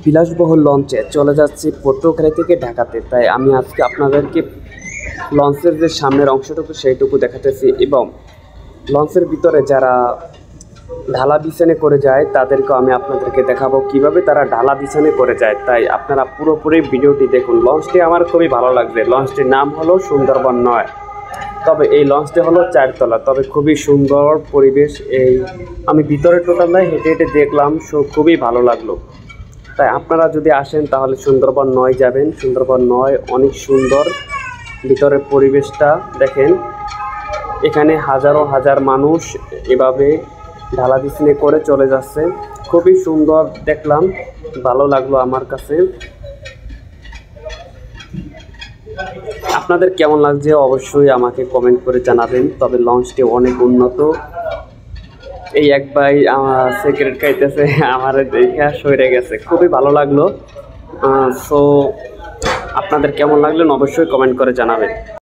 বিলাসবহুল লঞ্চে চলে যাচ্ছি পটুয়াখালী থেকে ঢাকাতে। তাই আমি আজকে আপনাদেরকে লঞ্চের যে সামনের অংশটুকু সেইটুকু দেখাতেছি এবং লঞ্চের ভিতরে যারা ঢালা বিছানে করে যায় তাদেরকেও আমি আপনাদেরকে দেখাবো কিভাবে তারা ঢালা বিছানে করে যায়। তাই আপনারা পুরোপুরি ভিডিওটি দেখুন। লঞ্চটি আমার খুবই ভালো লাগবে। লঞ্চটির নাম হলো সুন্দরবন 9। তবে এই লঞ্চটি হলো 4 তলা, তবে খুবই সুন্দর পরিবেশ। আমি ভিতরে টোটালটাই হেঁটে হেঁটে দেখলাম, খুবই ভালো লাগলো। তাই আপনারা যদি আসেন তাহলে সুন্দরবন 9 যাবেন। সুন্দরবন 9 অনেক সুন্দর, ভিতরের পরিবেশটা দেখেন। এখানে হাজারো হাজার মানুষ এভাবে ঢালা বিছানে করে চলে যাচ্ছে, খুবই সুন্দর দেখলাম, ভালো লাগলো আমার কাছে। আপনাদের কেমন লাগছে অবশ্যই আমাকে কমেন্ট করে জানাবেন। তবে লঞ্চটি অনেক উন্নত। এই এক ভাই আমার সিগারেট খাইতেছে, আমার দেখা সরে গেছে, খুবই ভালো লাগলো। সো আপনাদের কেমন লাগলেন অবশ্যই কমেন্ট করে জানাবেন।